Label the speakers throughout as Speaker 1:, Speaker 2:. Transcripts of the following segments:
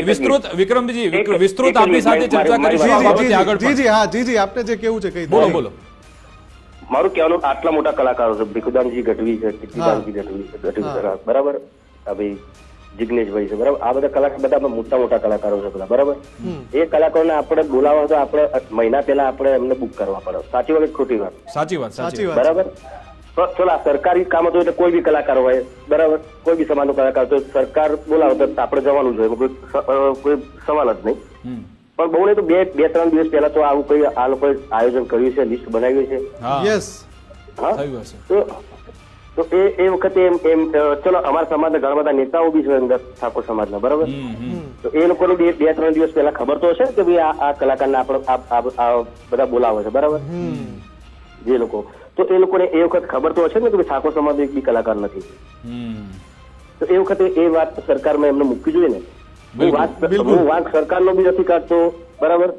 Speaker 1: વિસ્તૃત વિક્રમજી વિસ્તૃત આપની સાથે ચર્ચા કરીશું આ બાબતે આગળ પણ.
Speaker 2: જી આપને જે કેવું છે કહી દો.
Speaker 1: બોલો.
Speaker 3: મારું કહેવાનું આટલા મોટા કલાકારો છે, ભીખુદાનજી ગઢવી છે, કીર્તિદાનજી ગઢવી છે, બરાબર, ભાઈ જિગ્નેશભાઈ છે, બરાબર, આ બધા કલાકાર બધા મોટા કલાકારો છે બધા, બરાબર. એ કલાકારોને આપણે બોલાવવા તો આપણે મહિના પહેલા આપણે એમને બુક કરવા પડે. સાચી વાત ખોટી વાત?
Speaker 1: સાચી વાત.
Speaker 3: બરાબર. ચલો સરકારી કામ હતું એટલે કોઈ બી કલાકાર હોય, બરાબર, કોઈ બી સમાજનો કલાકાર તો સરકાર બોલાવે તો આપણે જવાનું જોઈએ, કોઈ સવાલ જ નહીં. પણ બહુ નહીં તો બે 3 દિવસ પહેલા તો આવું કઈ આ લોકોએ આયોજન કર્યું છે, લિસ્ટ બનાવ્યું છે.
Speaker 2: યસ.
Speaker 3: તો એ વખતે એમ ચલો અમારા સમાજના ઘણા બધા નેતાઓ બી છે અંદર ઠાકોર સમાજના, બરાબર. તો એ લોકોને 2-3 દિવસ પહેલા ખબર તો હશે કે ભાઈ આ કલાકારને આપણે બધા બોલાવે છે, બરાબર, જે લોકો. તો એ લોકોને એ વખત ખબર તો હશે ને કે ઠાકોર સમાજ એક બી કલાકાર નથી. તો એ વખતે એ વાત સરકારમાં એમને મૂકવી જોઈએ ને. હું વાત સરકારનો બી નથી કાઢતો, બરાબર,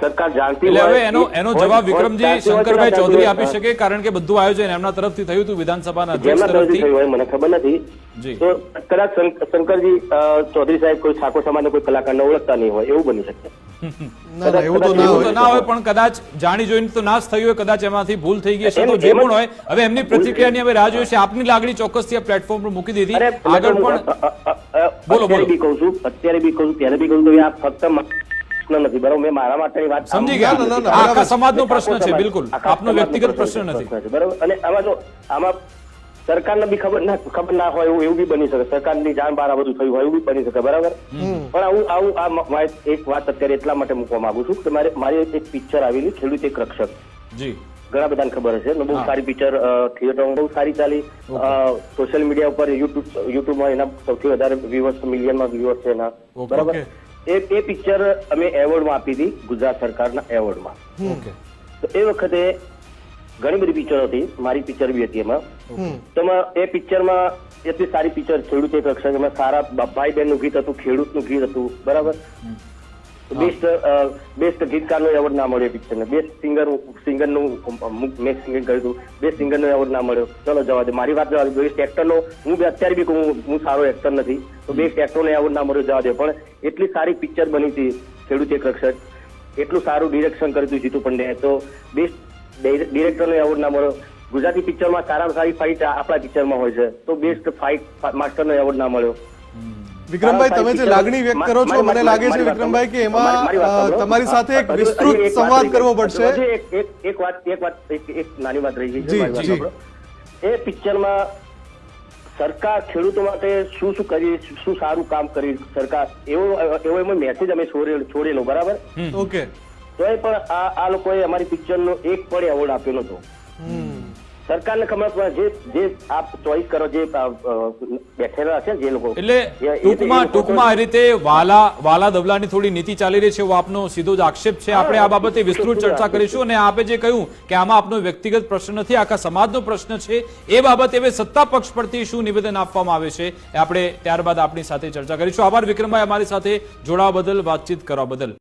Speaker 3: સરકાર જાણતી
Speaker 1: હોય. હવે એનો જવાબ વિક્રમજી શંકરભાઈ ચૌધરી આપી શકે, કારણ કે બધું આયોજન એમના તરફથી થયું હતું, વિધાનસભાના અધ્યક્ષ તરફથી
Speaker 3: થયું હોય મને ખબર નથી. તો કદાચ શંકરજી ચૌધરી સાહેબ કોઈ ઠાકોર સમાજના કોઈ કલાકારને ઓળખતા નહીં હોય, એવું બની શકે.
Speaker 1: એવું તો ના હોય, પણ કદાચ જાણી જોઈને તો નાશ થયું હોય, કદાચ એમાંથી ભૂલ થઈ ગઈ છે, તો જે પણ હોય હવે એમની પ્રતિક્રિયાની હવે રાહ જોઈએ છે. આપની લાગણી ચોક્કસથી આ પ્લેટફોર્મ પર મૂકી દીધી. આગળ પણ બોલો.
Speaker 3: અત્યારે બી કહું ત્યારે બી કહું તો આ ફક્ત નથી, બરાબર, મેં મારા માટેની વાત
Speaker 1: સમજી ગયા. આખા સમાજનો પ્રશ્ન છે, બિલકુલ આપનો વ્યક્તિગત પ્રશ્ન નથી,
Speaker 3: બરાબર. અને આમાં સરકારને બી ખબર ના હોય એવું બી બની શકે, સરકારની જાણ બહાર આ બધું થયું હોય એવું બી બની શકે, બરાબર. પણ આવું એક વાત અત્યારે એટલા માટે મૂકવા માંગુ છું કે મારી એક પિક્ચર આવેલી ખેડૂત એક રક્ષક.
Speaker 1: જી.
Speaker 3: ઘણા બધાને ખબર હશે, બહુ સારી પિક્ચર, થિયેટરમાં બહુ સારી ચાલી, સોશિયલ મીડિયા ઉપર યુટ્યુબમાં એના સૌથી વધારે વ્યુઅર્સ, મિલિયનમાં વ્યુઅર્સ છે એના, બરાબર. એ પિક્ચર અમે એવોર્ડમાં આપી હતી, ગુજરાત સરકારના એવોર્ડમાં. તો એ વખતે ઘણી બધી પિક્ચરો હતી, મારી પિક્ચર બી હતી એમાં. તો એ પિક્ચરમાં એટલી સારી પિક્ચર ખેડૂત એક રક્ષક, એમાં સારા ભાઈ બહેન નું ગીત હતું, ખેડૂતનું ગીત હતું, બરાબર. બેસ્ટ ગીતકારનો એવોર્ડ ના મળ્યો પિક્ચરને. બેસ્ટ સિંગરનું મેં સિંગિંગ કર્યું હતું, બેસ્ટ સિંગરનો એવોર્ડ ના મળ્યો. ચલો જવા દે, મારી વાત જવા દે. બેસ્ટ એક્ટરનો હું અત્યારે બી કહું હું સારો એક્ટર નથી, તો બેસ્ટ એક્ટરનો એવોર્ડ ના મળ્યો, જવા દે. પણ એટલી સારી પિક્ચર બની હતી ખેડૂત એક રક્ષક, એટલું સારું ડિરેક્શન કર્યું હતું જીતુ પંડ્યાએ, તો બેસ્ટ ડિરેક્ટરનો એવોર્ડ ના મળ્યો. ગુજરાતી પિક્ચરમાં સારામાં સારી ફાઇટ આપણા પિક્ચરમાં હોય છે, તો બેસ્ટ ફાઇટ માસ્ટરનો એવોર્ડ ના મળ્યો.
Speaker 2: વિક્રમભાઈ, તમે જે લાગણી વ્યક્ત કરો છો, મને લાગે છે વિક્રમભાઈ કે એમાં તમારી સાથે એક વિસ્તૃત સંવાદ કરવો પડશે.
Speaker 3: એક નાની વાત રહી ગઈ. એ પિક્ચરમાં સરકાર ખેડૂતો માટે શું કરી, શું સારું કામ કરી સરકાર, એવો એમાં મેસેજ અમે છોડેલો, બરાબર.
Speaker 2: ઓકે.
Speaker 3: તો એ પણ આ લોકોએ અમારી પિક્ચરનો એક પણ એવોર્ડ આપ્યો નતો. સરકારને ખબર પડે જે આપ ચોઈસ કરો, જે બેઠેલા છે જે લોકો.
Speaker 1: એટલે ટૂંકમાં આ રીતે વાલા દવલાની થોડી નીતિ ચાલી રહી છે, એવો આપનો સીધો જ આક્ષેપ છે. આપણે આ બાબતે વિસ્તૃત ચર્ચા કરીશું, અને આપે જે કહ્યું કે આમાં આપનો વ્યક્તિગત પ્રશ્ન નથી, આખા સમાજનો પ્રશ્ન છે, એ બાબતે હવે સત્તા પક્ષ પરથી શું નિવેદન આપવામાં આવે છે એ આપણે ત્યારબાદ આપણી સાથે ચર્ચા કરીશું. આભાર વિક્રમભાઈ, અમારી સાથે જોડાવા બદલ, વાતચીત કરવા બદલ.